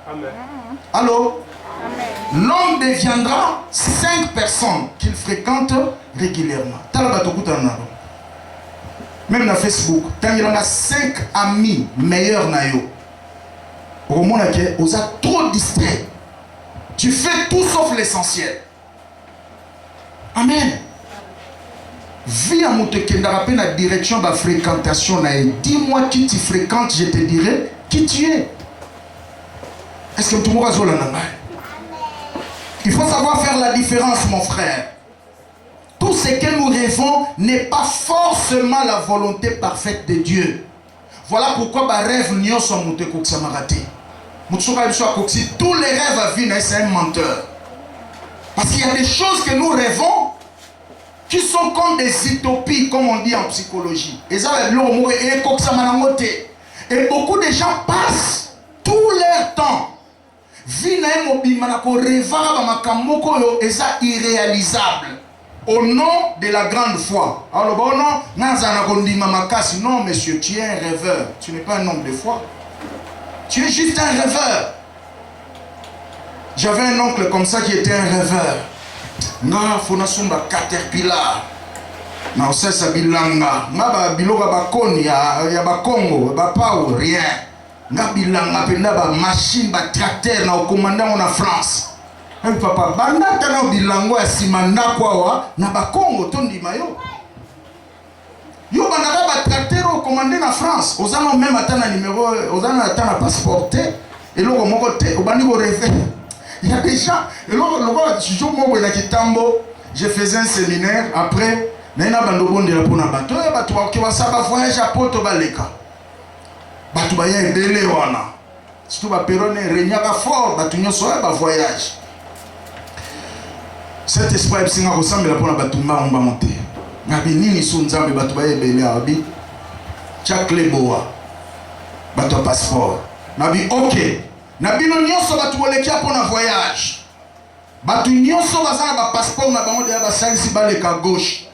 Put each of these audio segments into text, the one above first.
Amen. Allô? L'homme deviendra 5 personnes qu'il fréquente régulièrement. Même dans Facebook, quand il y a 5 amis meilleurs, au moment où vous êtes trop distrait, tu fais tout sauf l'essentiel. Amen. Vis à la direction de la fréquentation. Dis-moi qui tu fréquentes, je te dirai qui tu es. Est-ce que tout le monde a? Il faut savoir faire la différence, mon frère. Tout ce que nous rêvons n'est pas forcément la volonté parfaite de Dieu. Voilà pourquoi les rêves n'y sont montés comme ça m'a raté. Tous les rêves à vie, c'est un menteur. Parce qu'il y a des choses que nous rêvons qui sont comme des utopies, comme on dit en psychologie. Et beaucoup de gens passent tout leur temps. Vie irréalisable au nom de la grande foi. Alors, non, monsieur, tu es un rêveur. Tu n'es pas un homme de foi. Tu es juste un rêveur. J'avais un oncle comme ça qui était un rêveur. Nga fona sumba caterpillar. Na osesa bilanga. Nga ba biloga bakoni ya bakongo, ba pau rien. Nga bilanga penda ba machine ba tracteur na commandant na France. Un papa banda tana bilango ya simanda kwa na bakongo tondi mayo. Yo bandaka ba tracteur au commandant na France. Ozana même atana numéro, ozana atana passeport et loko moko te obandi ko rêver. Il y a des gens, je faisais un séminaire, après, je faisais un voyage à Porto Baleka. Je faisais un voyage. Cet esprit est ressemble à un monter. Chaque léboa, passeport. Ok. Nabino nyonso batu bolekia pour un voyage. Batu nyonso bazana ba passeport na bango de ba salisi baleka gauche.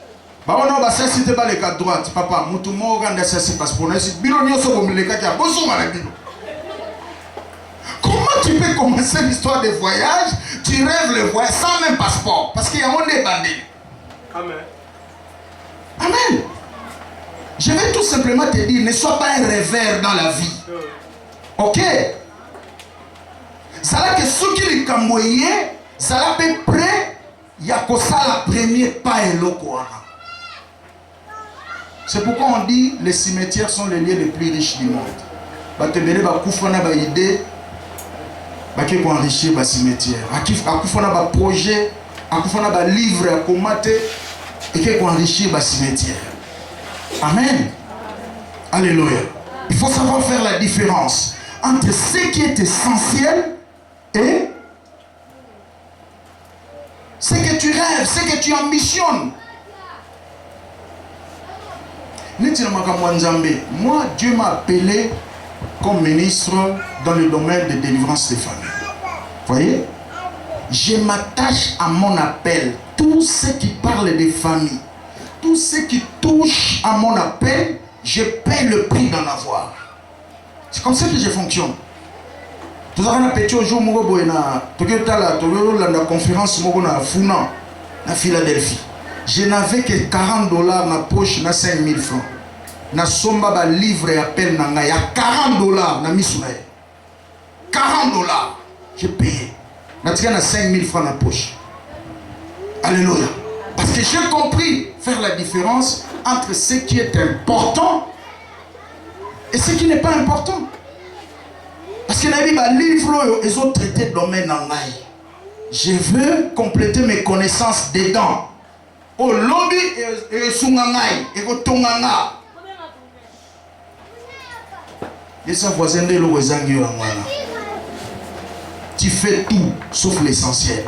Ba ona ba salisi te baleka droite. Papa, mutu mo ganda salisi passeport na si bino nyonso bomleka kia boso mala bino. Comment tu peux commencer l'histoire de voyage? Tu rêves le voyage sans même passeport parce qu'il y a mon bandé. Amen. Amen. Je vais tout simplement te dire, ne sois pas un rêveur dans la vie. OK? Ça là que ceux qui les camboyé, ça là peut près, il y a que ça la première pas et l'eau. C'est pourquoi on dit les cimetières sont les lieux les plus riches du monde. Bah te belé bah koufana bah idée, bah qui pour enrichir bah cimetière. À koufana bah projet, à koufana bah livre à commater et qui pour enrichir bah cimetière. Amen. Alléluia. Il faut savoir faire la différence entre ce qui est essentiel et ce que tu rêves, ce que tu ambitionnes. Moi, Dieu m'a appelé comme ministre dans le domaine de délivrance des familles. Voyez? Je m'attache à mon appel. Tout ce qui parle des familles, tout ce qui touche à mon appel, je paie le prix d'en avoir. C'est comme ça que je fonctionne. Tout à petit au jour où la conférence à Philadelphie. Je n'avais que $40 dans ma poche, na 5 000 francs. Na somba ba livre et appel na ya $40 na misounaye. $40, j'ai payé. Na tika na 5 000 francs dans la poche. Alléluia. Parce que j'ai compris faire la différence entre ce qui est important et ce qui n'est pas important. Parce que les livres, ils ont traité de domaine en maille. Je veux compléter mes connaissances dedans. Au lobby et sungangai et au tonganga. Et ça voisin de l'eau tu fais tout sauf l'essentiel.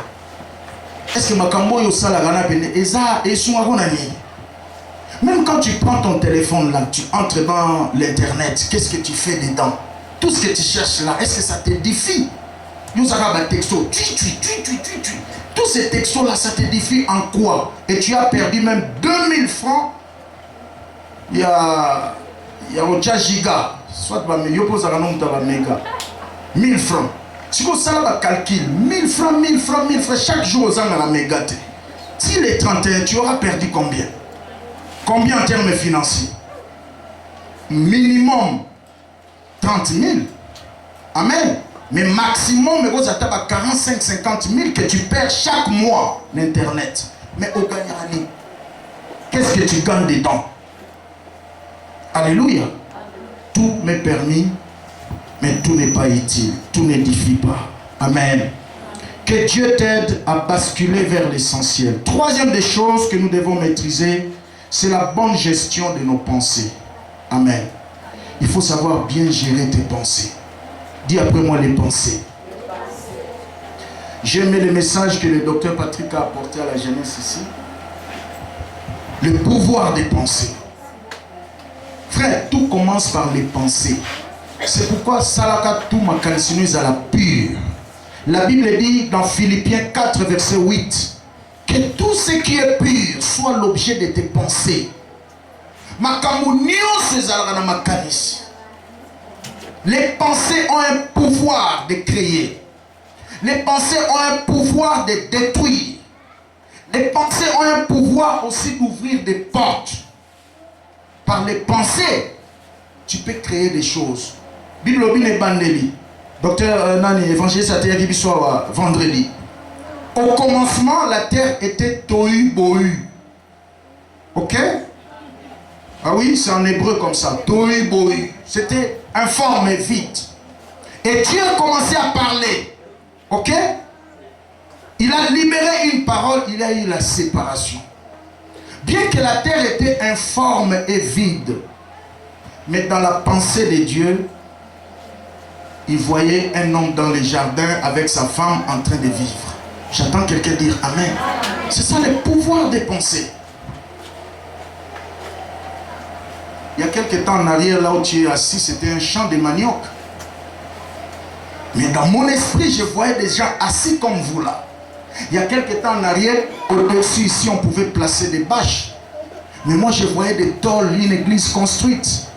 Est-ce que ma cambo yo sala gana pene eza et sunganani? Même quand tu prends ton téléphone là, tu entres dans l'internet, qu'est-ce que tu fais dedans? Tout ce que tu cherches là, est-ce que ça t'édifie? Nous avons un texto. Tous ces textos là, ça t'édifie en quoi? Et tu as perdu même 2000 francs. Il y a un giga. Soit yo pose un nombre de méga. 1000 francs. Si vous savez le calcul, 1000 francs, 1000 francs, 1000 francs, chaque jour aux gens à la méga. Si les 31, tu auras perdu combien? Combien en termes financiers? Minimum 30 000. Amen. Mais maximum, vous avez 45 50 000 que tu perds chaque mois l'Internet. Mais au gagnant, qu'est-ce que tu gagnes dedans? Alléluia. Tout m'est permis, mais tout n'est pas utile. Tout n'édifie pas. Amen. Que Dieu t'aide à basculer vers l'essentiel. Troisième des choses que nous devons maîtriser, c'est la bonne gestion de nos pensées. Amen. Il faut savoir bien gérer tes pensées. Dis après moi les pensées. J'ai aimé le message que le docteur Patrick a apporté à la jeunesse ici. Le pouvoir des pensées. Frère, tout commence par les pensées. C'est pourquoi Salaka tout ma calcineuse à la pure. La Bible dit dans Philippiens 4 verset 8 que tout ce qui est pur soit l'objet de tes pensées. Les pensées ont un pouvoir de créer. Les pensées ont un pouvoir de détruire. Les pensées ont un pouvoir aussi d'ouvrir des portes. Par les pensées, tu peux créer des choses. Bible et Bandeli. Docteur Nani, évangéliste à Terre vendredi. Au commencement, la terre était tohu bohu. Ok? Ah oui, c'est en hébreu comme ça. Tohu bohu. C'était informe et vide. Et Dieu a commencé à parler. Ok? Il a libéré une parole, il a eu la séparation. Bien que la terre était informe et vide, mais dans la pensée de Dieu, il voyait un homme dans le jardin avec sa femme en train de vivre. J'attends quelqu'un dire Amen. C'est ça le pouvoir des pensées. Il y a quelques temps en arrière, là où tu es assis, c'était un champ de manioc. Mais dans mon esprit, je voyais des gens assis comme vous là. Il y a quelques temps en arrière, au-dessus ici, on pouvait placer des bâches. Mais moi, je voyais des tôles, une église construite.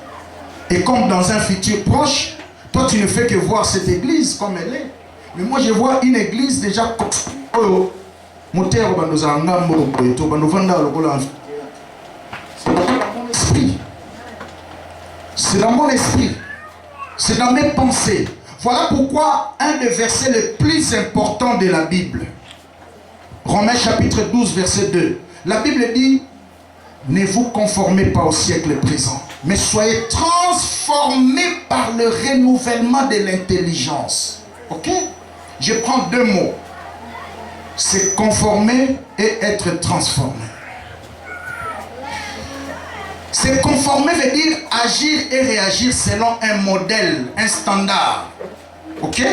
Et comme dans un futur proche, toi, tu ne fais que voir cette église comme elle est. Mais moi, je vois une église déjà construite. C'est dans mon esprit. C'est dans mon esprit. C'est dans mes pensées. Voilà pourquoi un des versets les plus importants de la Bible, Romains chapitre 12 verset 2, la Bible dit: ne vous conformez pas au siècle présent, mais soyez transformés par le renouvellement de l'intelligence. Ok? Je prends deux mots. C'est conformer et être transformé. Se conformer veut dire agir et réagir selon un modèle, un standard. Ok?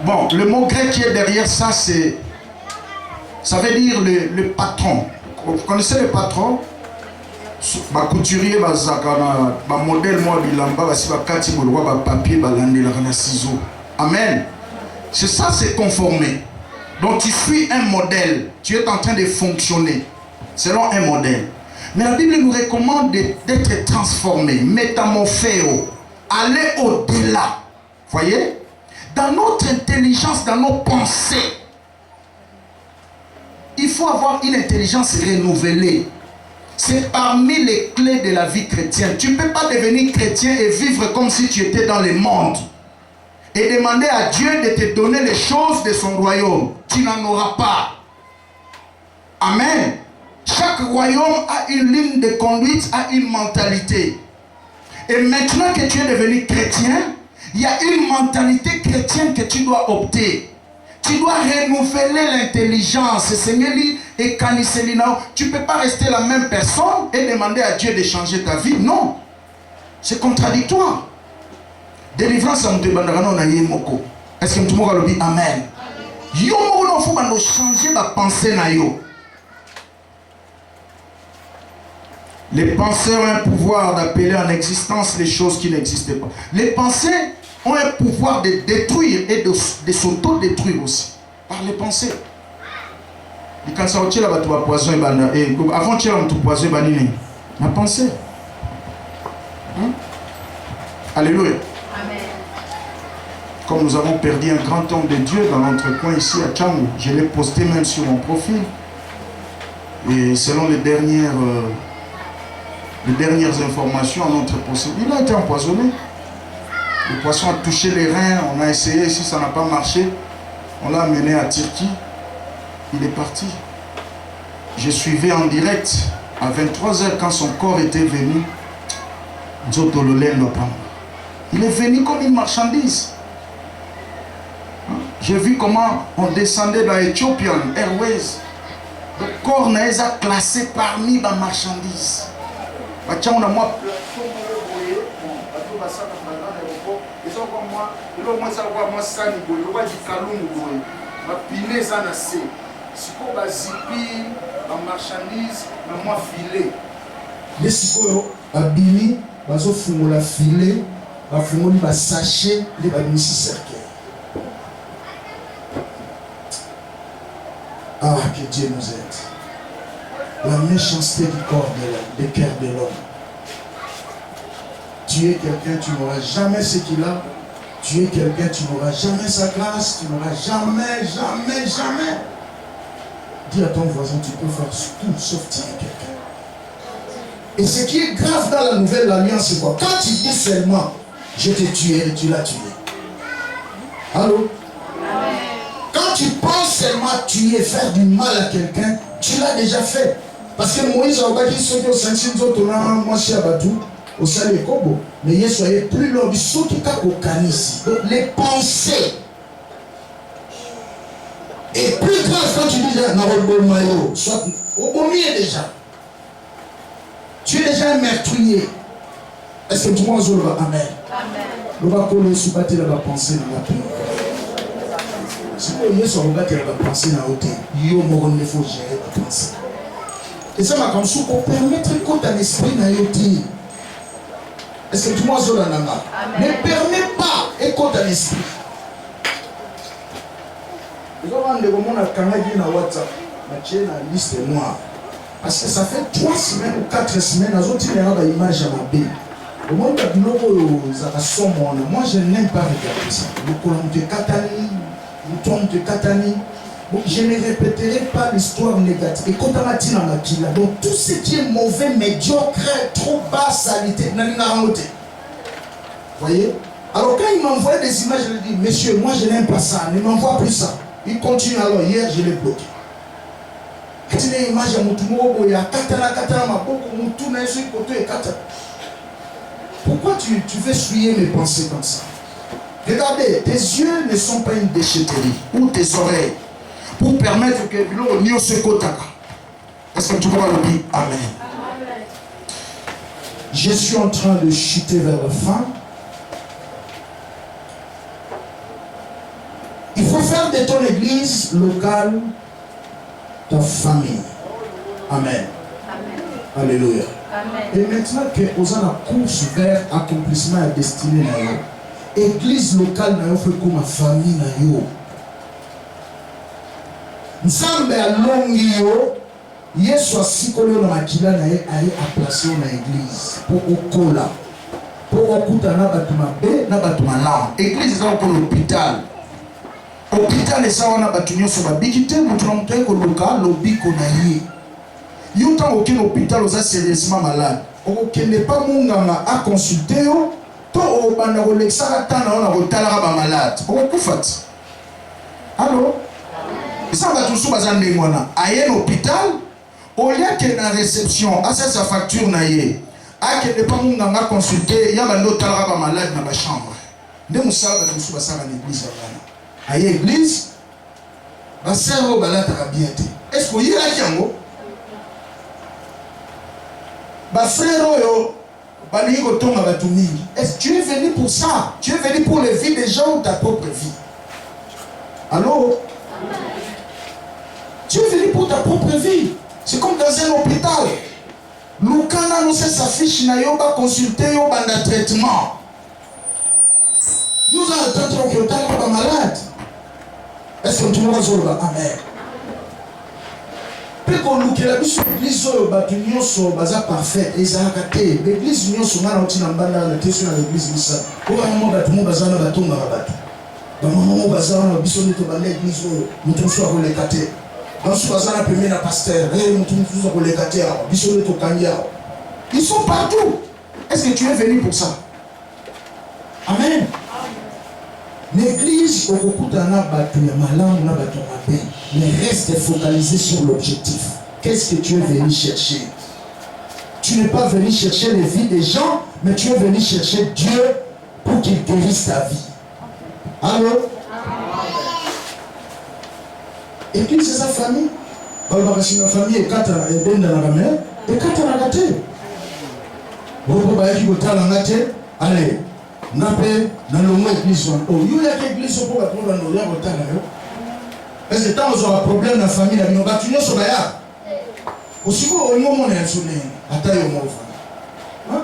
Bon, le mot grec qui est derrière ça, ça veut dire le patron. Vous connaissez le patron? Ba couturier, ba zakana, ba modèle moi bilamba, ba si ba kati bolwa ba papier ba landela na ciseaux. Amen. C'est ça, c'est conformer. Donc tu suis un modèle, tu es en train de fonctionner selon un modèle. Mais la Bible nous recommande d'être transformé, métamorphé, aller au-delà. Voyez? Dans notre intelligence, dans nos pensées, il faut avoir une intelligence renouvelée. C'est parmi les clés de la vie chrétienne. Tu ne peux pas devenir chrétien et vivre comme si tu étais dans le monde. Et demander à Dieu de te donner les choses de son royaume. Tu n'en auras pas. Amen. Chaque royaume a une ligne de conduite, a une mentalité. Et maintenant que tu es devenu chrétien, il y a une mentalité chrétienne que tu dois opter. Tu dois renouveler l'intelligence. Et tu ne peux pas rester la même personne et demander à Dieu de changer ta vie. Non. C'est contradictoire. Délivrance à Moutebandarano na yemoko. Est-ce que Moutemoka le dit Amen? Yo moko faut pas changer ma pensée na yo. Les pensées ont un pouvoir d'appeler en existence les choses qui n'existaient pas. Les pensées ont un pouvoir de détruire et de s'auto-détruire aussi. Par les pensées. Quand ça va la poison avant tu as un poison banini. La pensée. Alléluia. Amen. Comme nous avons perdu un grand homme de Dieu dans notre coin ici à Tchangou, je l'ai posté même sur mon profil. Et selon les dernières informations à notre procès, il a été empoisonné. Le poisson a touché les reins, on a essayé, si ça n'a pas marché, on l'a amené à Turquie. Il est parti. Je suivais en direct à 23h quand son corps était venu. Il est venu comme une marchandise. J'ai vu comment on descendait dans Ethiopian Airways. Le corps n'est pas classé parmi les marchandises. Ah, que Dieu nous aide. La méchanceté du corps de cœur de l'homme. Tu es quelqu'un, tu n'auras jamais ce qu'il a. Tu es quelqu'un, tu n'auras jamais sa grâce. Tu n'auras jamais. Dis à ton voisin, tu peux faire tout sauf tuer quelqu'un. Et ce qui est grave dans la nouvelle alliance, c'est quoi? Quand tu dis seulement, je t'ai tué et tu l'as tué. Allô? Quand tu penses seulement tuer, faire du mal à quelqu'un, tu l'as déjà fait. Parce que Moïse a dit ceux qui ont senti d'autres, moi je suis abattu, au salut et Kobo. Mais il soyez plus long, ceux qui ont au canis. Donc les pensées. Et plus grave quand tu dis, soit au milieu déjà. Tu es déjà un meurtrier. Est-ce que tu vois Amen? Amen. Le va coller sous bâtir la pensée dans la paix. Si vous voyez son regard qui va penser dans la hauteur, il faut gérer la pensée. Et ça m'a comme ça pour permettre qu'on ait un esprit dans la hauteur. Est-ce que tu vois Zola Nanga? Ne permet pas qu'on ait un esprit. Vous avez un moment à Kanagi na WhatsApp, na liste noire. Parce que ça fait 3 semaines ou 4 semaines, nous avons une image à ma bille. Au moment où moi je n'aime pas regarder ça. Le colon de Katani. Donc, je ne répéterai pas l'histoire négative. Et quand on a dit donc tout ce qui est mauvais, médiocre, trop bas, salité, vous voyez? Alors quand il m'envoie des images, je lui dis, monsieur, moi je n'aime pas ça, ne m'envoie plus ça. Il continue alors, hier je l'ai bloqué. Quand il y a une image à Moutumo, il y a Katana, pourquoi tu veux souiller mes pensées comme ça? Regardez, tes yeux ne sont pas une déchetterie, ou tes oreilles, pour permettre que l'eau n'y se kotaka. Est-ce que tu vois le dire? Amen. Je suis en train de chuter vers la fin. Il faut faire de ton église locale ta famille. Amen. Amen. Alléluia. Amen. Et maintenant que vous avez la course vers accomplissement et destinée, église locale na yo fait comme ma famille na yo. Nzambe alongi yo Yesu asikolo na makila na ye aye a placer na église pour okola pour okuta na batu mabe na batu malamu. Église za ko l'hôpital. Hôpital eza wana batu nyonso babiki te mutu na mutu ko loka lobiko na ye. Yo tant aucun hôpital oza sérieusement malade. Okende pas munganga a consulter yo. To banda ko lexaka tana ona ko talaka ba malade. Okufati. Allô? Ça va tout sous bazan ndengwana. Aye l'hôpital, au lieu que na réception, à sa facture na ye. A que ne pas munganga consulter, ya bando talaka ba malade na ba chambre. Nde musala ba tout sous basala na église bana. Aye église, ba servo balata ka bien te. Est-ce que yira kiango? Ba frère oyo est-ce que tu es venu pour ça? Tu es venu pour les vies des gens ou ta propre vie? Allô? Tu es venu pour ta propre vie. C'est comme dans un hôpital. Lukana nous s'affiche na yo ba consulter yo banda traitement. Nous allons traiter pas malade. Est-ce que tu vois ça? Amen. Pe kolukela biso église oyo bato nyonso baza parfait ezalaka te. L'église nyonso ngana oti na mbanda na te so na l'église misala. Oyo mama bato mo baza na batongaka bato. Bamama mo baza na biso nito ba l'église oyo moto mosusu akoleka te. Bamosusu baza na pembe na pasteur. Moto mosusu akoleka te awa biso nito kangi awa. Ils sont partout. Est-ce que tu es venu pour ça? Amen. L'église okokutana bato ya malamu na bato mabe, mais reste focalisé sur l'objectif. Qu'est-ce que tu es venu chercher? Tu n'es pas venu chercher les vies des gens, mais tu es venu chercher Dieu pour qu'il guérisse ta vie. Allô? Église c'est sa famille. Balbakasi na famille ekata ebenda na kamera, ekata na kate. Boko bayaki kotala ngate, allez. Nape na longo église on yo ya église pour ba no ya kotala yo. Parce que tant on a problème na famille na bino batu nyonso ba ya. Osiko onyo mona ya sone ata yo mo fa.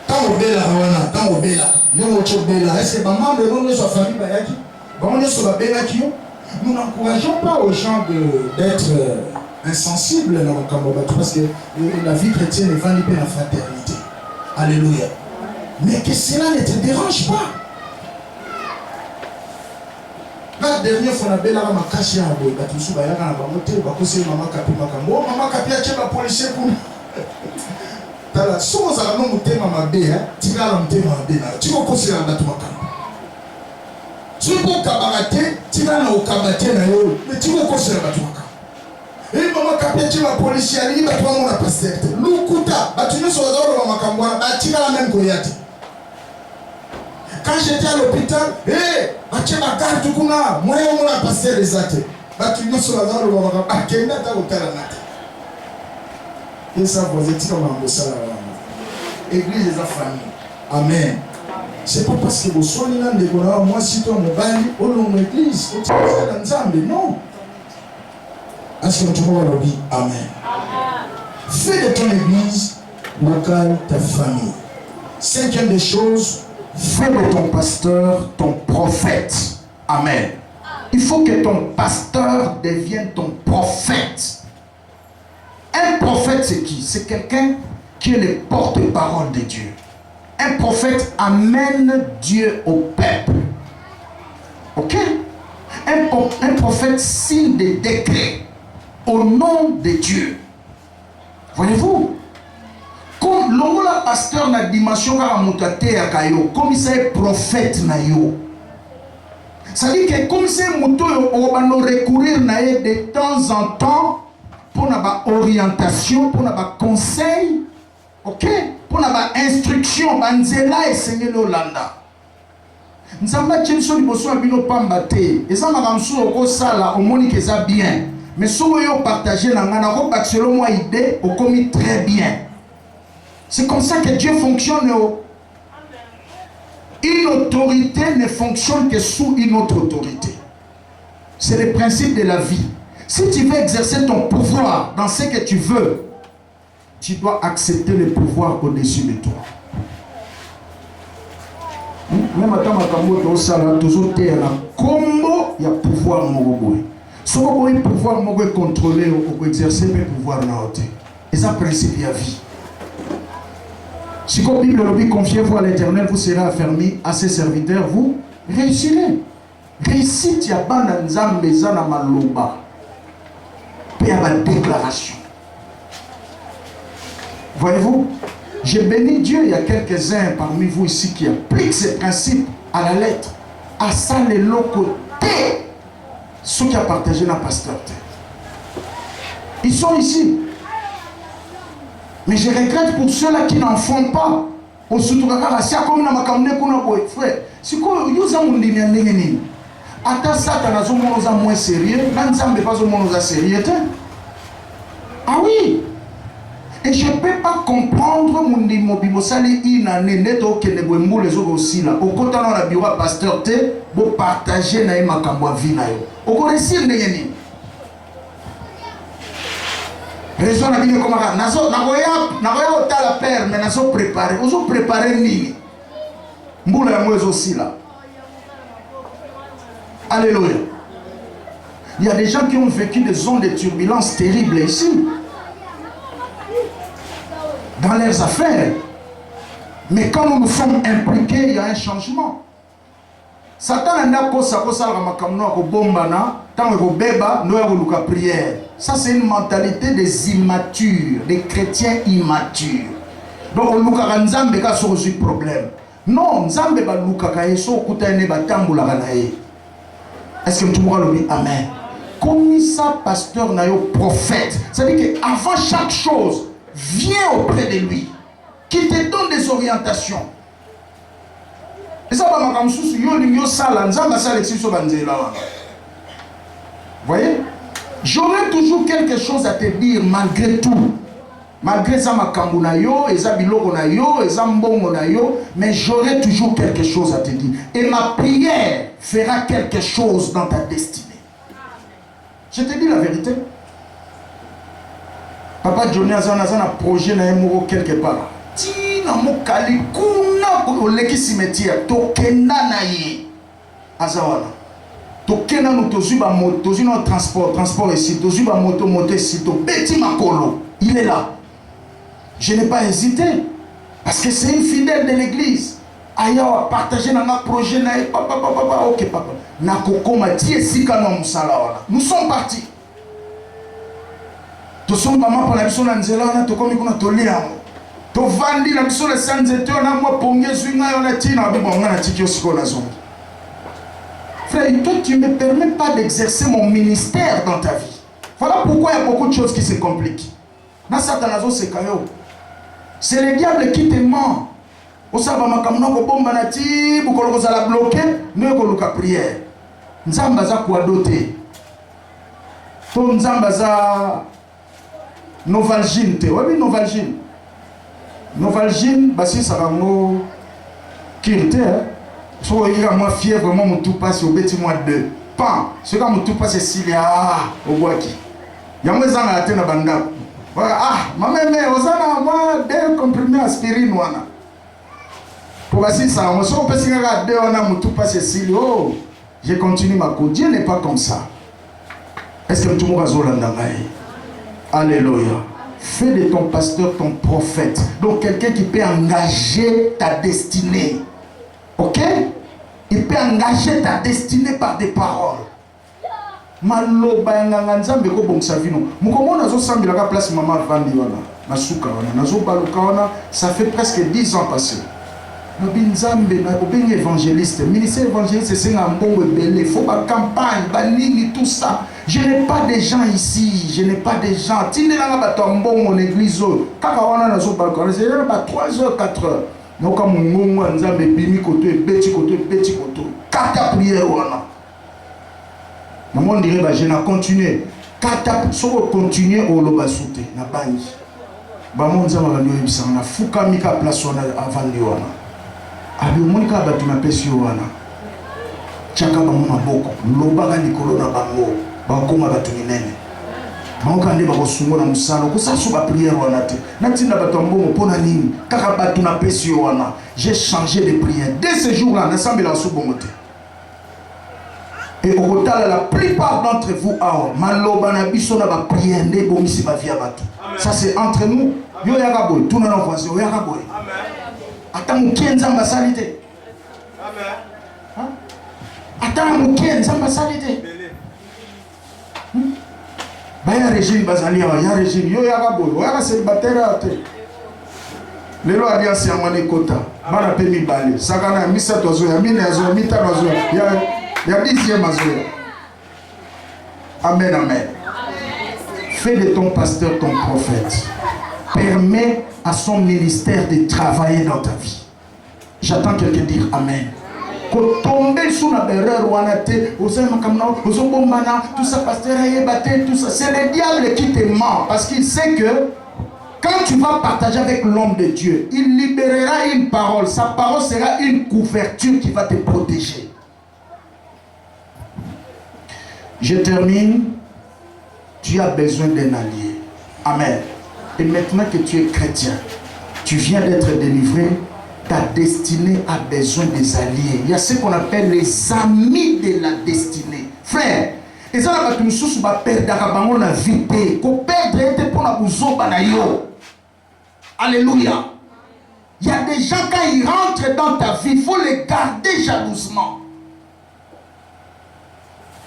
Tant obela wana, tant obela. Yo mo chobela, est-ce que ba membre de notre famille ba yaki? Ba on nyonso ba bela ki yo. Nous n'encourageons pas aux gens d'être insensibles dans le camp parce que la vie chrétienne est vendue par la fraternité. Alléluia. Mais que cela ne te dérange pas. La dernière fois, on a vu la maman cachée à bout. La touche à la bamote, on va poser maman capi macambo. Maman capi a tué la policier pour. T'as la chose à la maman monter maman bé, hein. Tu vas la monter maman bé. Tu vas poser la bateau macambo. Tu vas cabareter, tu vas au cabareter na yo. Mais tu vas poser la bateau macambo. Et maman capi a tué la policier, il va toi mon pasteur. Lukuta, bah tu ne sauras pas maman macambo. Bah tu vas la même goyate. Quand j'étais à l'hôpital, tu m'as gardé tout là. Moi, on a passé les actes. Tu n'as pas dans le moment. Tu n'as pas et ça, vous êtes comme un bossa. Église des familles. Amen. C'est pas parce que vous soignez là, moi, si toi, mon bali, au long de l'église, non. Est-ce que tu vois le dit? Amen. Fais de ton église locale ta famille. Cinquième des choses. Fais de ton pasteur ton prophète. Amen. Il faut que ton pasteur devienne ton prophète. Un prophète, c'est qui? C'est quelqu'un qui est le porte-parole de Dieu. Un prophète amène Dieu au peuple. Ok? Un prophète signe des décrets au nom de Dieu. Voyez-vous? Comme l'homme pasteur na dimension karamutate ya kayo, comme ça est prophète na yo. Ça dit que comme c'est moto on va nous recourir na de temps en temps pour na orientation, pour na conseil, ok, pour na instruction, banzela et Seigneur Olanda. Nzamba tchenso liboso abino pambate, eza makamsu oko sala omoni que ça bien, mais so yo partager na ngana ko baxelo moi idée au commis très bien. C'est comme ça que Dieu fonctionne. Une autorité ne fonctionne que sous une autre autorité. C'est le principe de la vie. Si tu veux exercer ton pouvoir dans ce que tu veux, tu dois accepter le pouvoir au-dessus de toi. Même à temps, toujours il y a combo, il y a pouvoir mogoboy. Si vous avez pouvoir mogoboy contrôler ou exercer le pouvoir dans la haute. Et ça, principe de la vie. Si comme Bible le dit, confiez-vous à l'Éternel, vous serez affermis à ses serviteurs, vous réussirez. Réussite, il y a pas d'anzambeza na maloba. Il y a une déclaration. Voyez-vous, j'ai béni Dieu, il y a quelques-uns parmi vous ici qui appliquent ces principes à la lettre. À ça, les locaux, ceux qui ont partagé la pasteur. Ils sont ici. Mais je regrette pour ceux-là qui n'en font pas. Au Soutoukaka, si comme na makamne kuna boy frère, si ko yuza mundimi ndenge nini. Ata Satan azo monoza moins sérieux, n'anzambe pas au monoza sérieux. Ah oui. Et je ne peux pas comprendre mundimo bimosali ina neto kende boembo les autres aussi là. Au côté dans la bureau pasteur te, bo partager na makambo vie na yo. Au ko réussir ndenge nini. Raison na bino comme ça nazo nagoya otala père mais nazo préparer ozo préparer nini mbula ya mwezi aussi là. Alléluia. Il y a des gens qui ont vécu des zones de turbulences terribles ici, dans leurs affaires. Mais quand nous nous sommes impliqués, il y a un changement. Satan n'a pas prière. Ça, c'est une mentalité des immatures, des chrétiens immatures. Donc, on a un problème. Non, Nzambe ba lukaka yeso kutane batambola kanae. Est-ce que tu pourras le dire amen? Comme ça, pasteur na yo prophète. C'est-à-dire qu'avant chaque chose, viens auprès de lui, qui te donne des orientations. Et ça va comme sous yo lingo sala nzamba sala exception banzela. Voyez? J'aurai toujours quelque chose à te dire malgré tout. Malgré ça, ma na yo, eza biloko na yo, eza mbongo na yo, mais j'aurai toujours quelque chose à te dire. Et ma prière fera quelque chose dans ta destinée. Je te dis la vérité. Papa Johnny Azana a un projet na yemoko quelque part. Tina mokali kuna koleki cimetière tokenda na ye. Azawana. Tokenda no tozu ba moto, tozu no transport ici, tozu ba moto ici, to petit makolo. Il est là. Je n'ai pas hésité. Parce que c'est une fidèle de l'église. Aya a partagé dans notre projet. Papa, ok, papa. Nous sommes partis. Nous sommes maman pour la mission d'Anzela. Nous sommes comme Tolia. Nous vandi la mission de Sanzete. On a moi pongé sur une tina. On a tiki aussi qu'on a zone. Frère, toi, tu ne me permets pas d'exercer mon ministère dans ta vie. Voilà pourquoi il y a beaucoup de choses qui se compliquent. C'est le diable qui te ment. Au sabama kamuna ko bomba na ti bukolo ko sala bloquer ne ko luka prière. Nzamba za ko adoter. To nzamba za Novalgine te. Oui Novalgine. Novalgine basi sarango kirte. So il y a moi fièvre moi mon tout passe au petit mois de pan. Ce quand mon tout passe Cilia au boaki. Ya moi zanga ate na banda. Ah, ma mère, osana moi deux comprimés aspirine wana. Pour ainsi ça, on se peut signer à deux on a mon tout passé Cécile. Oh, je continue ma cour. Dieu n'est pas comme ça. Est-ce que tout le monde a alléluia. Fais de ton pasteur ton prophète. Donc quelqu'un qui peut engager ta destinée. Ok? Il peut engager ta destinée par des paroles. Maloba nganga nzambe ko bongisa vino mukomona zo sambila ka place maman vandi wana na suka wana nazo baluka wana ça fait presque 10 ans passés no binzambe na obeng évangéliste ministère évangéliste c'est un mbongo belé faut pas campagne banini tout ça je n'ai pas de gens ici je n'ai pas de gens tinela ba to mbongo l'église kaka wana nazo baluka c'est ba 3h 4h no comme ngongo nzambe bimi koto e beti koto kata prière wana. Maman dirait je n'ai continué. Quand tu continuer au loba sauté, na bangi. Maman nzama banyo ebisa na fuka mika place wana avant liwana. Abi monika batu na pesi wana. Chaka ba mama boko, loba ga likolo na bango, ba koma batu minene. Bango nde ba kosungo na musalo, ko sa so ba prière wana te. Na tinda batu mbongo pona nini? Kaka batu na pesi wana. J'ai changé de prière. Dès ce jour-là, na sambela so bongote. Et au total, la plupart d'entre vous, ça c'est entre nous. Yo yakaboy, tout le monde voisin, yo yakaboy. Attends, mouké nzamba salité. Attends, mouké nzamba salité. Baya régime bazalia, ya régime, yo yakaboy, yo yaka célibataire te. Lelo alliance ya mane kota, bana pe mi balé. Sakana misa tozo ya mine azo, mita tozo ya. Il y a 10e azoya. Amen, amen. Fais de ton pasteur ton prophète. Permets à son ministère de travailler dans ta vie. J'attends quelqu'un dire amen. Quand tomber sous la erreur ou tout ça, pasteur, tout ça, c'est le diable qui te ment parce qu'il sait que quand tu vas partager avec l'homme de Dieu, il libérera une parole. Sa parole sera une couverture qui va te protéger. Je termine. Tu as besoin d'un allié. Amen. Et maintenant que tu es chrétien, tu viens d'être délivré, ta destinée a besoin des alliés. Il y a ce qu'on appelle les amis de la destinée. Frère, Et ça, la bateau sous va perdre la vie. Qu'on perdre pour la bouzo banayo. Alléluia. Il y a des gens quand ils rentrent dans ta vie, il faut les garder jalousement.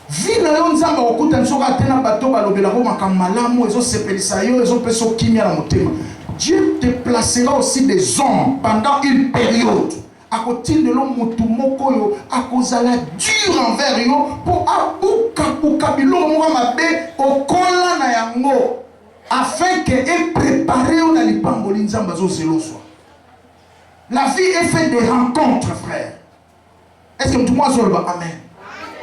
Vie na yo nzamba okuta nsoka tena bato balobela ko makamalamu ezo sepelisa yo ezo peso kimia na motema. Dieu te placera aussi des hommes pendant une période. A côté de l'homme mutumoko yo akozala dur envers yo pour abuka biloko moko mabe okola na yango afin que et préparer on a lipamboli nzamba zo zelo so. La vie est faite des rencontres, frère. Est-ce que tout le monde dit amen?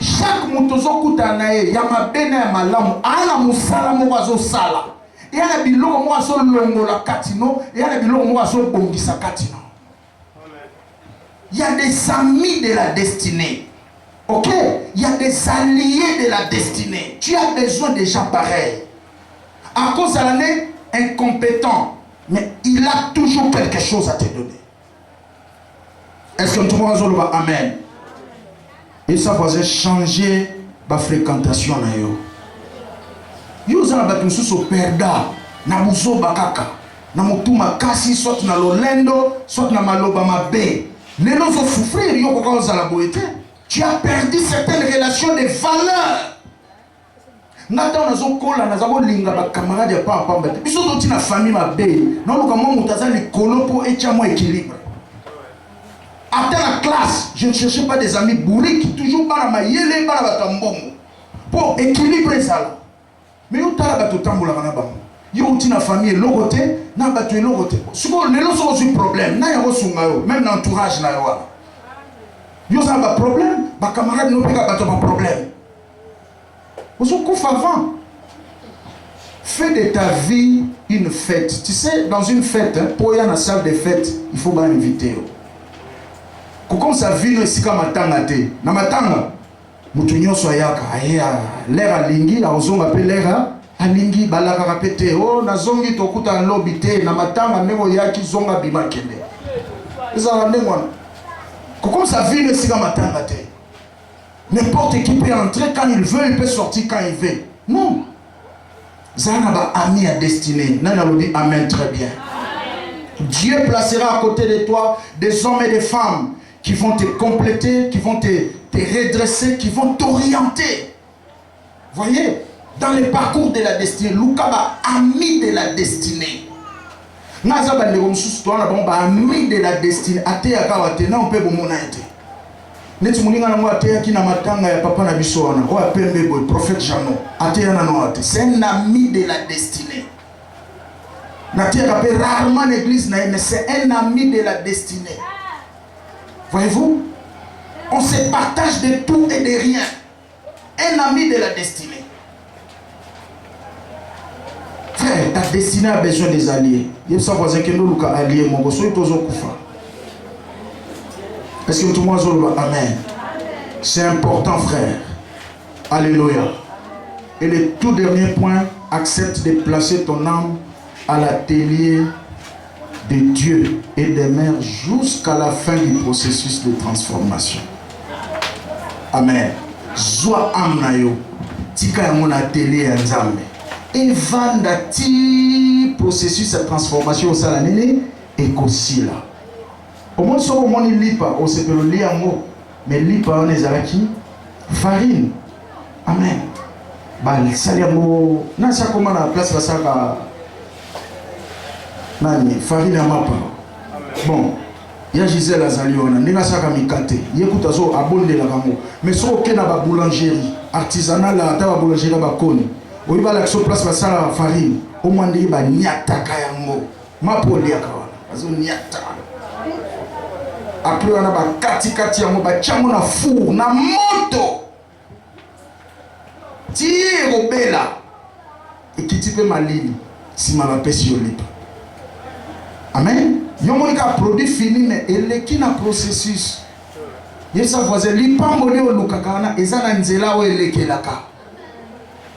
Chaque motozo kutanae yamabene ya malamu ana musala mo wazo sala. Et ana biloko mo wazo longola katino, et ana biloko mo wazo bongisa katino. Il y a des amis de la destinée. OK? Il y a des alliés de la destinée. Tu as besoin de gens pareils. À cause de l'année incompétent, mais il a toujours quelque chose à te donner. Est-ce que tout le monde dit amen? Et ça va changer la fréquentation. Yo za ba tususo perda na muzo bakaka na mutuma kasi soit na lolendo soit na maloba mabe. Les gens vont souffrir yo ko za la boete. Tu as perdu certaines relations de valeur. Nata na zo kola na zabo linga ba camarade pa pa mbete. Biso to tina famille mabe. Na luka mo mutaza likolo po echa mo équilibre. Après la classe, je ne cherchais pas des amis bourriques, toujours pas la maïele, pas la batambongo. Pour équilibrer ça. Mais où t'as la bateau la banaba? Yo tina famille logoté, na bateau logoté. Souvent les gens ont un problème, na yaro sungayo, même l'entourage na yo. Yo ça a un problème, ba camarade no peka bateau pas problème. Vous êtes couf avant. Fais de ta vie une fête. Tu sais, dans une fête, hein, pour y aller dans la salle de fête, il faut bien inviter. Comme ça vit no sika matanga te na matanga mutu nyonso ayaka aya lera lingi azonga pe lera alingi balaka kapete o nazongi tokuta lobby te na matanga ndeko yaki zonga bima kende ezala ndengwana comme ça vit no sika matanga te n'importe qui peut entrer quand il veut, il peut sortir quand il veut. Non, zana ba ami à destinée. Nana lo dit amen très bien. Amen. Dieu placera à côté de toi des hommes et des femmes qui vont te compléter, qui vont te redresser, qui vont t'orienter. Voyez, dans le parcours de la destinée, Loukaba, ami de la destinée. Nazaba le romsus, toi, ami de la destinée. Ate akawate, na on peut bomona ete. Neti muninga na moi ate ki na matanga ya papa na biso wana. O apembe boy, prophète Jano. Ate na no ate. C'est un ami de la destinée. Nati akape rarement l'église na mais c'est un ami de la destinée. Voyez-vous, on se partage de tout et de rien. Un ami de la destinée. Frère, ta destinée a besoin des alliés. Il faut savoir que nous sommes alliés. Est-ce que tout le monde dit amen? C'est important, frère. Alléluia. Et le tout dernier point, accepte de placer ton âme à l'atelier de Dieu et des mères jusqu'à la fin du processus de transformation. Amen. Zoa amnayo tika ya mon atelier ya nzambe. Evanda ti processus de transformation au sala nene ekosila. Au moins sur mon lipa on se peut lire mot mais lipa on ezalaki farine. Amen. Bal saliamo na sa koma na place basaka nani farine ya mapa. Bon, ya Gisèle azali wana ndinga saka mikate yekuta zo abonde la bango mais so okena ba boulangerie artisanale ata ba boulangerie ba koni oyiba la so place basala farine au moins ndi ba nyata kayango mapoli akawa azo nyata après wana ba kati yango ba chango na four na moto ti robela ekitipe malili sima ba pesi yolipa. Amen. Yomonika produit fini mais eleki na processus. Yesa voisin li pambole o lukakana ezana nzela o elekelaka.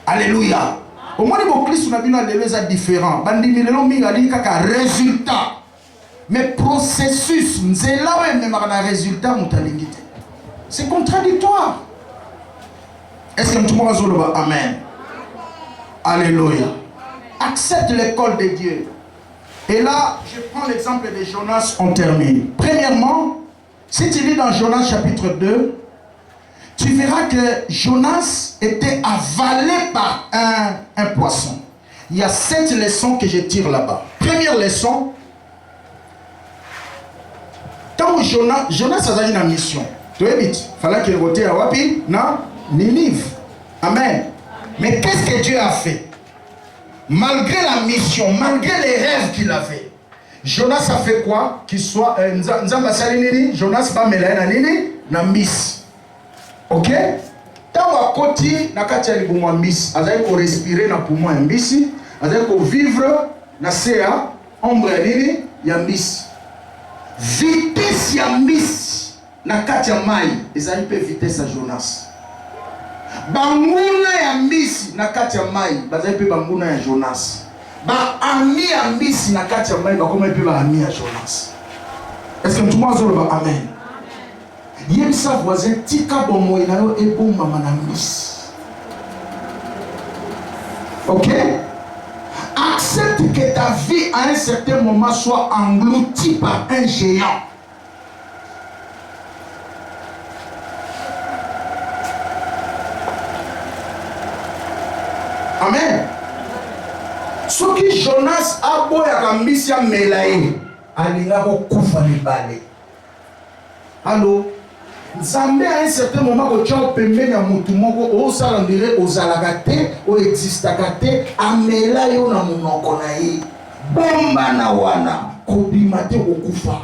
Alléluia. Au moins le Christ na bino lelo eza différent. Bandimi lelo minga li kaka résultat. Mais processus nzela o ememaka na résultat mutalingite. C'est contradictoire. Est-ce que tout le monde va dire Amen? Alléluia. Accepte l'école de Dieu. Et là, je prends l'exemple de Jonas, on termine. Premièrement, si tu lis dans Jonas chapitre 2, tu verras que Jonas était avalé par un poisson. Il y a 7 leçons que je tire là-bas. Première leçon, quand Jonas a eu une mission, tu vois vite, il fallait qu'il retourne à Wapi, non, Ninive. Amen. Mais qu'est-ce que Dieu a fait? Malgré la mission, malgré les rêves qu'il avait, Jonas a fait quoi? Qu'il soit Jonas va mêler na miss. Ok? Tant à côté, na katia li boumwa miss, azali ko respirer na poumon ya miss, azali ko vivre na sea ombre nini ya miss. Vitesse ya miss na katia mai, ezali pe vitesse ya Jonas. Banguna ya miss na katia mai, bazali pe banguna ya Jonas. Ba ami ya miss na katia mai, ba koma pe ba ami ya Jonas. Est-ce que tout le monde dit amen? Yem sa voisin tika bomo inayo ebo mama na miss. Ok? Accepte que ta vie à un certain moment soit engloutie par un géant. Amen. Ce qui Jonas a beau ya kambisia melaye, alinga ko kufa ni bale. Allô? Nzambe à un certain moment ko tcha pembeni ya mutu moko o sala ndire ozalaka te o existaka te amela yo na monoko na ye bomba na wana kobima te okufa.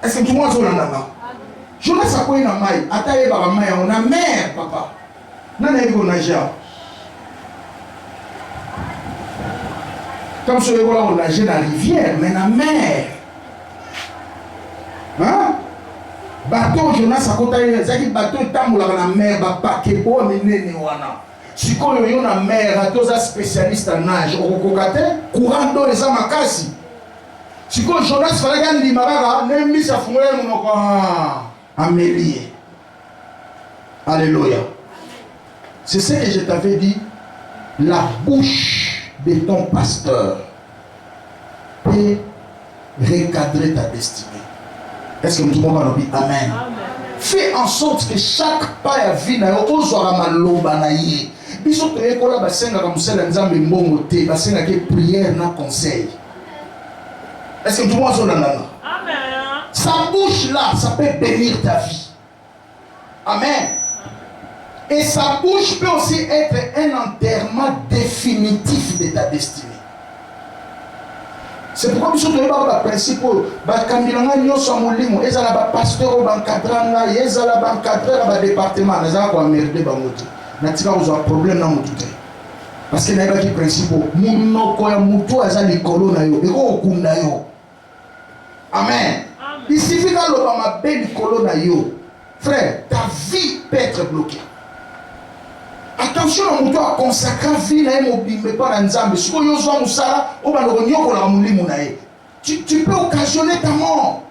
Est-ce que tout le monde zolanda? Jonas akoyi na mai ata yebaka mai yango na mer papa nana yebi konager comme soki ekola konager na rivière mais na mer. Hein? Bateau Jonas akota ezaki bateau etambolaka na mer bapakebo minene wana sikoyo yo na mer atoza spécialiste en nage okokoka te courant d'eau eza makasi sikoyo Jonas falaki andima kaka nemisi afungoli monoko amelie. Alléluia. C'est ce que je t'avais dit, la bouche de ton pasteur peut recadrer ta destinée. Est-ce que tout le monde va dire amen? Amen. Fais en sorte que chaque pas à vie na yo ozwaka maloba na ye. Biso to ekola basenga ka musala nzambe mbongo te, basenga ke prière na conseil. Est-ce que tout le monde va dire amen? Sa bouche là, ça peut bénir ta vie. Amen. Et sa bouche peut aussi être un enterrement définitif de ta destinée. C'est pourquoi nous sommes dans le principe bakambiranga nyoso mulimo ezala ba pasteur ba encadranga ezala ba encadrer ba département ezala ko merde ba mutu na tika ozo problème na mutu te parce que na ba ki principe munoko ya mutu azali likolo na yo eko okunda yo. Amen. Il suffit que l'homme ma belle likolo na yo frère ta vie peut être bloquée. Attention à mon toit consacré vie na mobile pas dans nzambe siko yo zo musala o ba lo nyoko la mulimo na ye tu peux occasionner ta mort.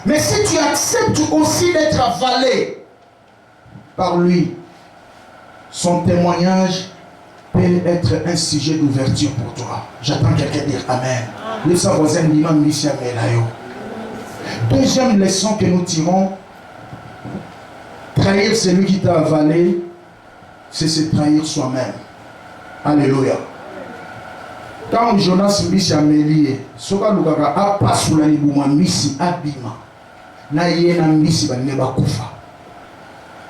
Mais si tu acceptes aussi d'être avalé par lui, son témoignage peut être un sujet d'ouverture pour toi. J'attends quelqu'un dire amen. Deuxième leçon que nous tirons, trahir celui qui t'a avalé, c'est se trahir soi-même. Alléluia. Quand Jonas Missi a mêlé, soka lukaka apa sula libuma Missi abima. Na yena Missi ba neba kufa.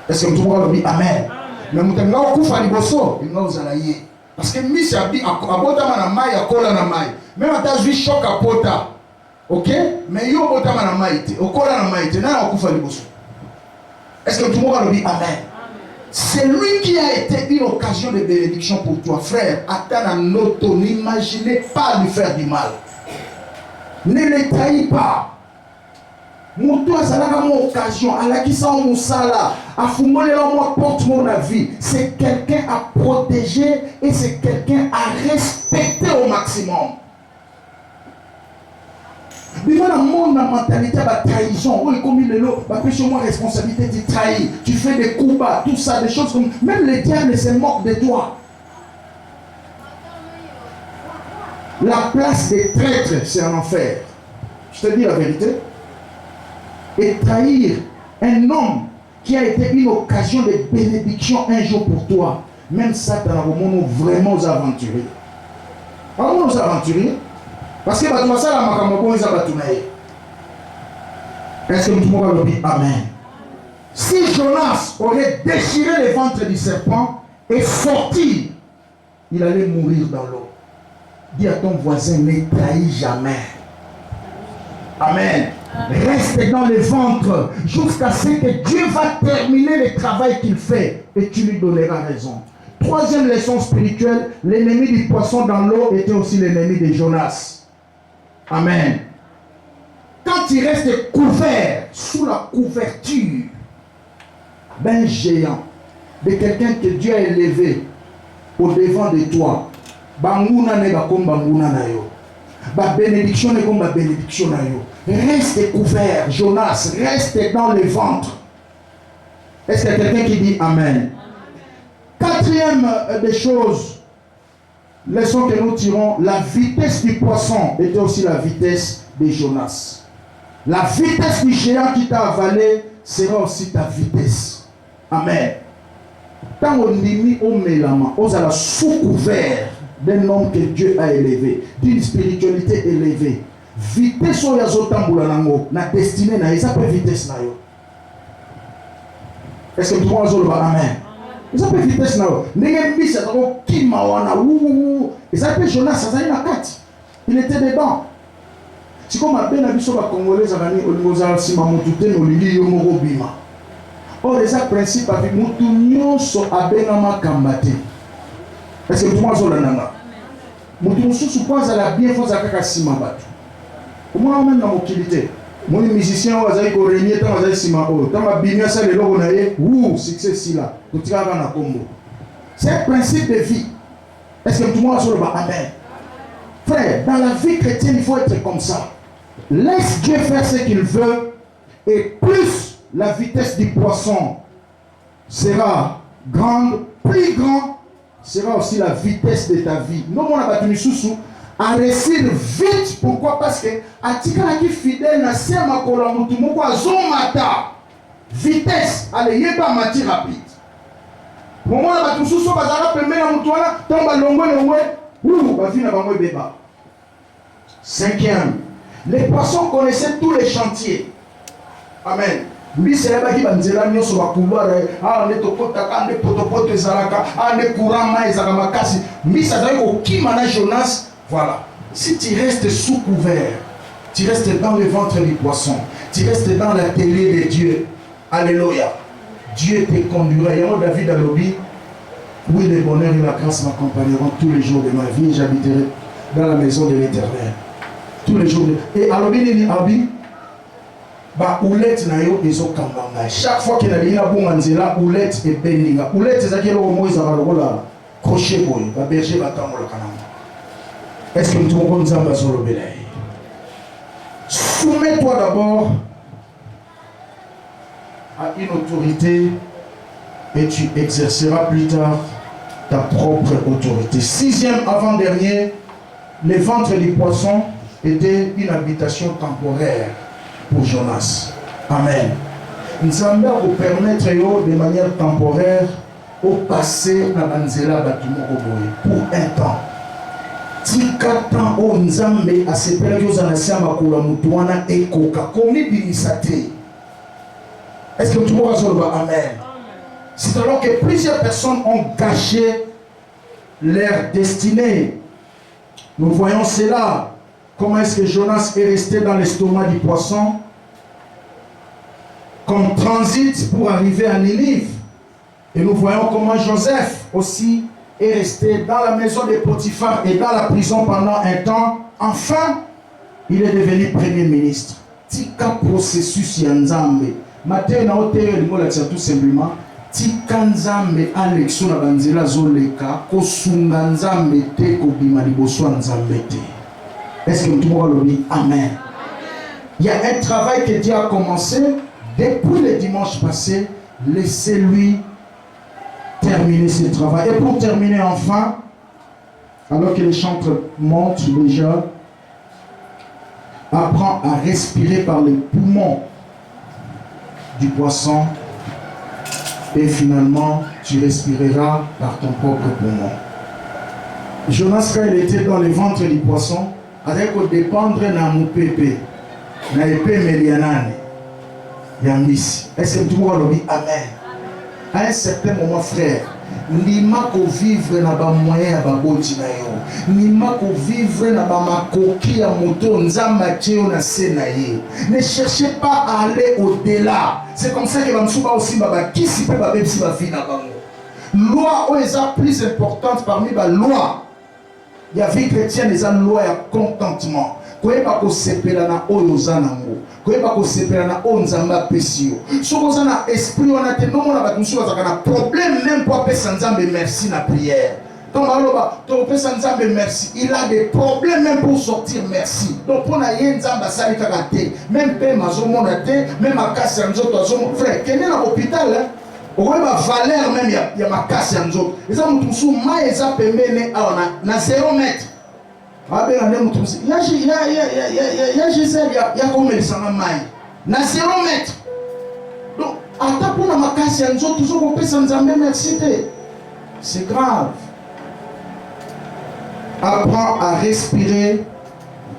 Est-ce que tout le monde dit amen? Mais mutenga kufa liboso, inga uzala ye. Parce que Missi abi abota mana mai akola na mai. Même ata zui choc apota. OK? Mais yo bota mana mai te, okola na mai te, na kufa liboso. Est-ce que tout le monde dit amen? C'est lui qui a été une occasion de bénédiction pour toi, frère. Attends un auto, n'imaginez pas lui faire du mal. Ne le trahis pas. Moutou azalaka mon occasion, alakisa musala, afumole la moi porte mon avis. C'est quelqu'un à protéger et c'est quelqu'un à respecter au maximum. Mais dans le monde, la mentalité de la trahison, où il commet le lot, moi responsabilité, tu trahis, tu fais des coups bas, tout ça, des choses comme. Même les diables se moquent de toi. La place des traîtres, c'est un enfer. Je te dis la vérité. Et trahir un homme qui a été une occasion de bénédiction un jour pour toi, même ça, tu as vraiment aux aventuriers. Vraiment aux aventuriers. Parce que tu vas ça, la makamoko, ils ont. Est-ce que tout le monde va dire Amen? Si Jonas aurait déchiré le ventre du serpent et sorti, il allait mourir dans l'eau. Dis à ton voisin, ne trahis jamais. Amen. Reste dans le ventre jusqu'à ce que Dieu va terminer le travail qu'il fait et tu lui donneras raison. Troisième leçon spirituelle, l'ennemi du poisson dans l'eau était aussi l'ennemi de Jonas. Amen. Quand tu restes couvert sous la couverture d'un géant, de quelqu'un que Dieu a élevé au devant de toi, banguna ne comme banguna na yo, ba bénédiction ne comme ba bénédiction na yo. Reste couvert, Jonas, reste dans le ventre. Est-ce qu'il y a quelqu'un qui dit Amen? Quatrième des choses, leçon que nous tirons, la vitesse du poisson était aussi la vitesse de Jonas. La vitesse du géant qui t'a avalé sera aussi ta vitesse. Amen. Quand on limite au mélama, on a la sous-couvert d'un homme que Dieu a élevé, d'une spiritualité élevée. Vitesse au yazotamboula nango, na destinée na isa pe vitesse na yo. Est-ce que tout le monde va Amen? Isa pe vitesse na yo. Nenge mbisa tako kima wana wou. Isa pe Jonas ça na kati. Il était dedans. Si comme ben na biso ba congolais azani olingoza sima mutu te no lili yo moko bima. Or les principes avec mutu nyonso abenama kambate. Est-ce que tout le monde va nanga? Mutu mususu kwanza la bien faut zakaka sima batu. Comment on a une mobilité? Mon musicien va aller au régner dans la sima. Dans ma bimia, ça le logo naïe. Ouh, succès si là. Tout le monde a combo. C'est un principe de vie. Est-ce que tout le monde a sur le bas? Amen. Frère, dans la vie chrétienne, il faut être comme ça. Laisse Dieu faire ce qu'il veut. Et plus la vitesse du poisson sera grande, plus grand sera aussi la vitesse de ta vie. Nous, on a battu sous à réussir vite. Pourquoi? Parce que Atika qui fidèle na sema kola mutu moko azomata vitesse allez yeba mati rapide. Moment la batu susu bazala pembe na mutu wana tomba longwe ba vina ba beba. Cinquième, les poissons connaissaient tous les chantiers. Amen. Lui c'est là qui banzela nyoso ba couloir ne tokota ka ne potopoto ezalaka ne courant ezaka makasi. Mi ça doit ko kimana Jonas. Voilà. Si tu restes sous couvert, tu restes dans le ventre du poisson, tu restes dans la télé de Dieu. Alléluia. Dieu te conduira. Et moi, David a lobby. Oui, le bonheur et la grâce m'accompagneront tous les jours de ma vie. J'habiterai dans la maison de l'Éternel. Tous les jours. Et à lobby, il y a ba oulette na yo ezo kambanga. Chaque fois qu'il y a une bonne oulette et beninga. Oulette, c'est ça qui est le mot Isabella. Crochet boy. Ba berger va t'amour le canam. Est-ce que nous avons besoin de sur le bélaï? Soumets-toi d'abord à une autorité et tu exerceras plus tard ta propre autorité. Sixième avant-dernier, le ventre du poisson était une habitation temporaire pour Jonas. Amen. Nous allons vous permettre de manière temporaire au passé à Banzela Batumoko pour un temps. Tikatan o nzambe asepela yoza na siama kula mutuana ekoka komi binisate. Est-ce que tout le monde va dire Amen? C'est alors que plusieurs personnes ont gâché leur destinée. Nous voyons cela. Comment est-ce que Jonas est resté dans l'estomac du poisson comme transit pour arriver à Ninive. Et nous voyons comment Joseph aussi est resté dans la maison de Potiphar et dans la prison pendant un temps. Enfin, il est devenu premier ministre. Tika processus yanzambe. Matin na hôtel limola tout simplement. Tika nzambe Alexo na banzela zoleka kosunga nzambe te kobima liboso nzambe te. Est-ce que tout le monde le dit? Amen. Il y a un travail que Dieu a commencé. Depuis le dimanche passé, laissez-lui terminer ce travail. Et pour terminer enfin, alors que les chantres montent déjà, apprends à respirer par les poumons du poisson et finalement tu respireras par ton propre poumon. Jonas, quand il était dans le ventre du poisson, avec au dépendre na mupépé, na épée melianane, yambisi. Est-ce que tout le monde dit amen? À un certain moment, frère, nima ko vivre na ba moyen ya baboti na yo, nima ko vivre na ba makoki ya moto nzamba tio na senaye. Ne cherchez pas à aller au-delà. C'est comme ça que bamsuba aussi baba kisi pe ba bebsi ba vie na bango. Loi ou est plus importante parmi ba loi. Il y a vie chrétienne les loi ya contentement. Koyeba ko sepela na oyo zanango. Koyeba ko sepela na onzamba pesio. Soko na esprit on a te no mona batumsu bazaka na problème même pour pesa nzambe merci na prière. Donc aloba to pesa nzambe merci, il a des problèmes même pour sortir merci. Donc pour na ye nzamba sali kaka te, même pe mazo mona te, même akasi nzoto azo frère, kene na hôpital hein. Okoyeba valeur même ya makasi nzoto. Eza mutumsu mai eza pembene awa na 0 mètre. Il y a Gisèle, il y a comme ça mai. Na 0 mètre. Donc, attends pour la makasi ya nzoto toujours on peut sans merci. C'est grave. Apprends à respirer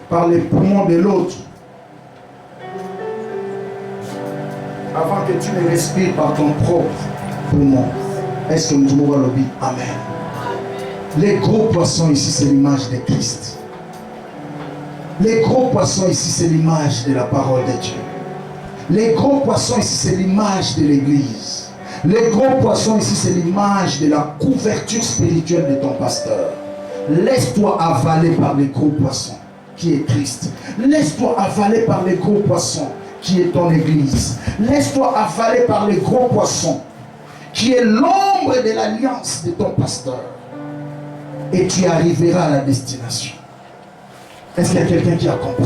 par les poumons de l'autre. Avant que tu ne respires par ton propre poumon. Est-ce que nous devons le dire? Amen. Les gros poissons ici, c'est l'image de Christ. Les gros poissons ici, c'est l'image de la parole de Dieu. Les gros poissons ici, c'est l'image de l'Église. Les gros poissons ici, c'est l'image de la couverture spirituelle de ton pasteur. Laisse-toi avaler par les gros poissons, qui est Christ. Laisse-toi avaler par les gros poissons, qui est ton Église. Laisse-toi avaler par les gros poissons, qui est l'ombre de l'alliance de ton pasteur. Et tu arriveras à la destination. Est-ce qu'il y a quelqu'un qui a compris?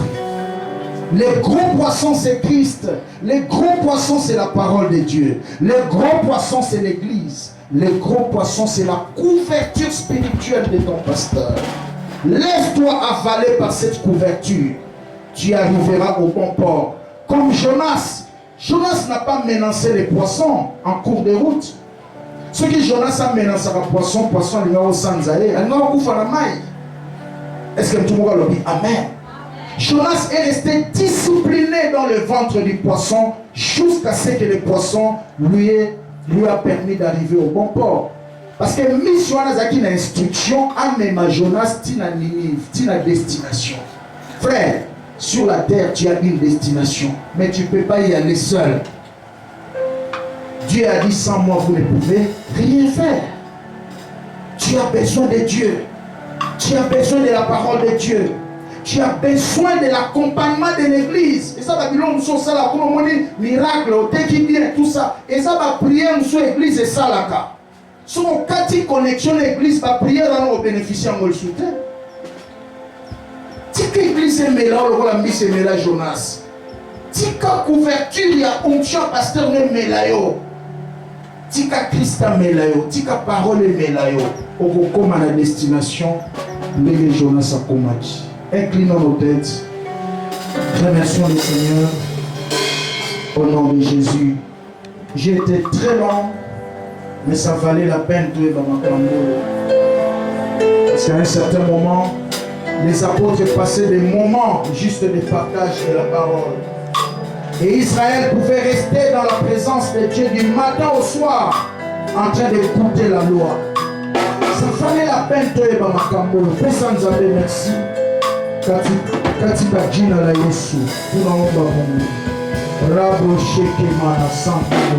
Les gros poissons, c'est Christ. Les gros poissons, c'est la parole de Dieu. Les gros poissons, c'est l'Église. Les gros poissons, c'est la couverture spirituelle de ton pasteur. Laisse-toi avaler par cette couverture. Tu arriveras au bon port. Comme Jonas. Jonas n'a pas menacé les poissons en cours de route. Ce que Jonas a menacé les poissons, il y a au Sanzaï. Il y a au Fanamaï. Est-ce que tout le monde le dit? Amen. Jonas est resté discipliné dans le ventre du poisson jusqu'à ce que le poisson lui a permis d'arriver au bon port. Parce que mission a une instruction à même Jonas tina Ninive, tina destination. Frère, sur la terre tu as une destination, mais tu ne peux pas y aller seul. Dieu a dit sans moi vous ne pouvez rien faire. Tu as besoin de Dieu. Tu as besoin de la parole de Dieu. Tu as besoin de l'accompagnement de l'église. Et ça va dire, nous sommes là, pour nous dire, miracle, qui bien, tout ça. Et ça va prier, nous sommes l'église et ça là. Si on a une connexion l'église, va prier dans nos bénéficiaires, on le soutient. Si l'église est mélange, on va mettre mélange Jonas. Si la couverture, il y a onction, pasteur, ne mélange. Si Christ a mélange, si la parole est mélange, on va comme à la destination, les Jonas a combattu. Inclinons nos têtes. Remercions le Seigneur au nom de Jésus. J'ai été très long, mais ça valait la peine de dans ma caméra. Parce qu'à un certain moment, les apôtres passaient des moments juste de partage de la parole. Et Israël pouvait rester dans la présence de Dieu du matin au soir en train d'écouter la loi. Ça valait la peine de dans ma caméra. Personne ne nous merci. Katika jina la Yesu tunaomba Mungu. Rabo sheke mana santa.